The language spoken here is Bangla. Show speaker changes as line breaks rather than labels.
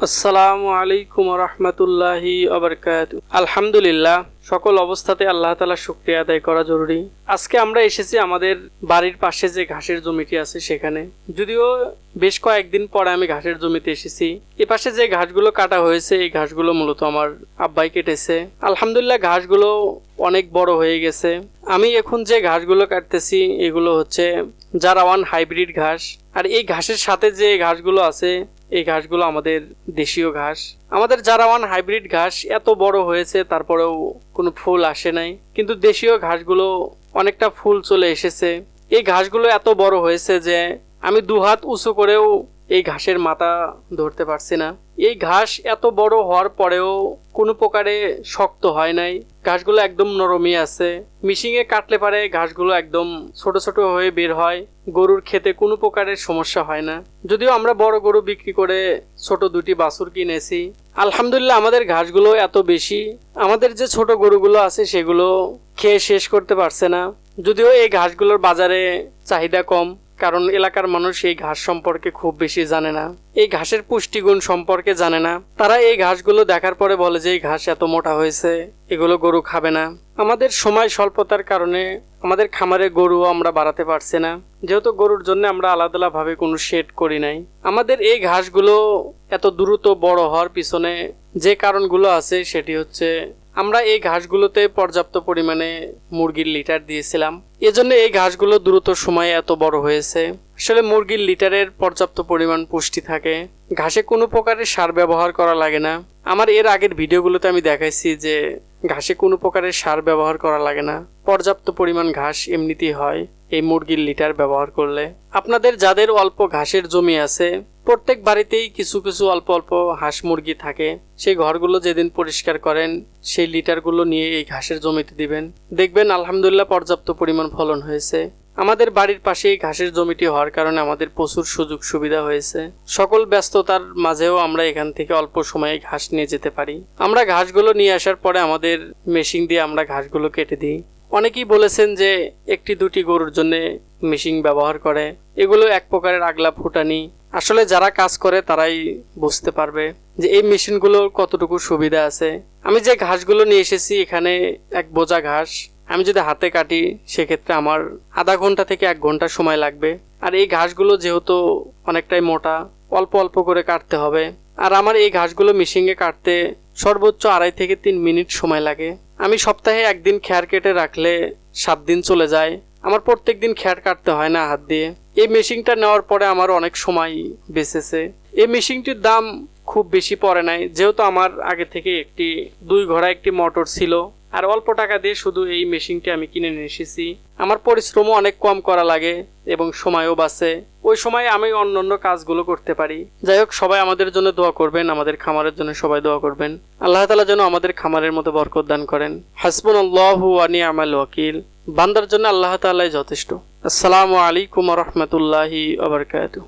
আসসালামু আলাইকুম রহমতুল্লাহি ওয়াবারাকাতুহু। আলহামদুলিল্লাহ, সকল অবস্থাতে আল্লাহ তাআলার শুকরিয়া আদায় করা জরুরি। আজকে আমরা এসেছি আমাদের বাড়ির পাশে যে ঘাসের জমিটি আছে সেখানে। যদিও বেশ কয়েকদিন পরে আমি ঘাসের জমিতে এসেছি। এ পাশে যে ঘাসগুলো কাটা হয়েছে এই ঘাসগুলো মূলত আমার আব্বাই কেটেছে। আলহামদুলিল্লাহ, ঘাসগুলো অনেক বড় হয়ে গেছে। আমি এখন যে ঘাসগুলো কাটতেছি এগুলো হচ্ছে জারাওয়ান হাইব্রিড ঘাস। আর এই ঘাসের সাথে যে ঘাসগুলো আছে এই ঘাসগুলো আমাদের দেশীয় ঘাস। আমাদের জারাওয়ান হাইব্রিড ঘাস এত বড় হয়েছে তারপরেও কোনো ফুল আসে নাই, কিন্তু দেশীয় ঘাসগুলো অনেকটা ফুল চলে এসেছে। এই ঘাসগুলো এত বড় হয়েছে যে আমি দুহাত উঁচু করেও এই ঘাসের মাথা ধরতে পারছি না। এই ঘাস এত বড় হওয়ার পরেও কোনো প্রকারে শক্ত হয় নাই, ঘাসগুলো একদম নরমই আছে। মিশিংয়ে কাটলে পারে ঘাসগুলো একদম ছোট ছোট হয়ে বের হয়, গরুর খেতে কোনো প্রকারের সমস্যা হয় না। যদিও আমরা বড় গরু বিক্রি করে ছোট দুটি বাছুর কিনেছি। আলহামদুলিল্লাহ, আমাদের ঘাসগুলো এত বেশি, আমাদের যে ছোট গরুগুলো আছে সেগুলো খেয়ে শেষ করতে পারছে না। যদিও এই ঘাসগুলোর বাজারে চাহিদা কম, কারণ এলাকার মানুষ এই ঘাস সম্পর্কে খুব বেশি জানে না, এই ঘাসের পুষ্টিগুণ সম্পর্কে জানে না। তারা এই ঘাসগুলো দেখার পরে বলে যে এই ঘাস এত মোটা হয়েছে, এগুলো গরু খাবে না। আমাদের সময় স্বল্পতার কারণে আমাদের খামারে গরু আমরা বাড়াতে পারছি না, যেহেতু গরুর জন্য আমরা আলাদাভাবে কোনো শেড করি নাই। আমাদের এই ঘাসগুলো এত দ্রুত বড় হওয়ার পিছনে যে কারণগুলো আছে সেটি হচ্ছে আমরা এই ঘাসগুলোতে পর্যাপ্ত পরিমাণে মুরগির লিটার দিয়েছিলাম, এজন্য এই ঘাসগুলো দ্রুত সময়ে এত বড় হয়েছে। আসলে মুরগির লিটারের পর্যাপ্ত পরিমাণ পুষ্টি থাকে, ঘাসে কোনো প্রকারের সার ব্যবহার করা লাগে না। আমার এর আগের ভিডিওগুলোতে আমি দেখাইছি যে ঘাসে কোনো প্রকারের সার ব্যবহার করা লাগে না, পর্যাপ্ত পরিমাণ ঘাস এমনিতেই হয় এই মুরগির লিটার ব্যবহার করলে। আপনাদের যাদের অল্প ঘাসের জমি আছে, প্রত্যেক বাড়িতেই কিছু কিছু অল্প অল্প হাঁস মুরগি থাকে, সেই ঘরগুলো যেদিন পরিষ্কার করেন সেই লিটারগুলো নিয়ে এই ঘাসের জমিতে দিবেন, দেখবেন আলহামদুলিল্লাহ পর্যাপ্ত পরিমাণ ফলন হয়েছে। আমাদের বাড়ির পাশেই ঘাসের জমিটি হওয়ার কারণে আমাদের প্রচুর সুযোগ সুবিধা হয়েছে। সকল ব্যস্ততার মাঝেও আমরা এখান থেকে অল্প সময়ে ঘাস নিয়ে যেতে পারি। আমরা ঘাসগুলো নিয়ে আসার পরে আমাদের মেশিন দিয়ে আমরা ঘাসগুলো কেটে দিই। অনেকেই বলেছেন যে একটি দুটি গরুর জন্য মেশিন ব্যবহার করে, এগুলো এক প্রকারের আগলা ফুটানি। আসলে যারা কাজ করে তারাই বুঝতে পারবে যে এই মেশিনগুলোর কতটুকু সুবিধা আছে। আমি যে ঘাসগুলো নিয়ে এসেছি এখানে এক বোঝা ঘাস আমি যদি হাতে কাটি সেক্ষেত্রে আমার আধা ঘন্টা থেকে 1 ঘন্টা সময় লাগবে। আর এই ঘাসগুলো যেহেতু অনেকটাই মোটা, অল্প অল্প করে কাটতে হবে। আর আমার এই ঘাসগুলো মেশিনে কাটতে সর্বোচ্চ 2.5 থেকে 3 মিনিট সময় লাগে। আমি সপ্তাহে একদিন খ্যার কেটে রাখলে 7 দিন চলে যায়। আমার প্রত্যেক দিন খ্যার কাটতে হয় না হাত দিয়ে। এই মেশিনটা নেওয়ার পরে আমার অনেক সময় বেঁচেছে। এই মেশিনটির দাম খুব বেশি পড়ে নাই, যেহেতু আমার আগে থেকে একটি 2 ঘোড়া একটি মোটর ছিল, আর অল্প টাকা দিয়ে শুধু এই মেশিনটি আমি কিনে নিয়ে এসেছি। আমার পরিশ্রমও অনেক কম করা লাগে এবং সময়ও বাঁচে, ওই সময় আমি অন্যান্য কাজগুলো করতে পারি। যাই হোক, সবাই আমাদের জন্য দোয়া করবেন, আমাদের খামারের জন্য সবাই দোয়া করবেন। আল্লাহ তাআলা যেন আমাদের খামারের মধ্যে বরকত দান করেন। হাসবুনাল্লাহু ওয়া নি'মাল ওয়াকিল। বান্দার জন্য আল্লাহ তাআলাই যথেষ্ট। আসসালামু আলাইকুম ওয়া রাহমাতুল্লাহি ওয়া বারাকাতুহু।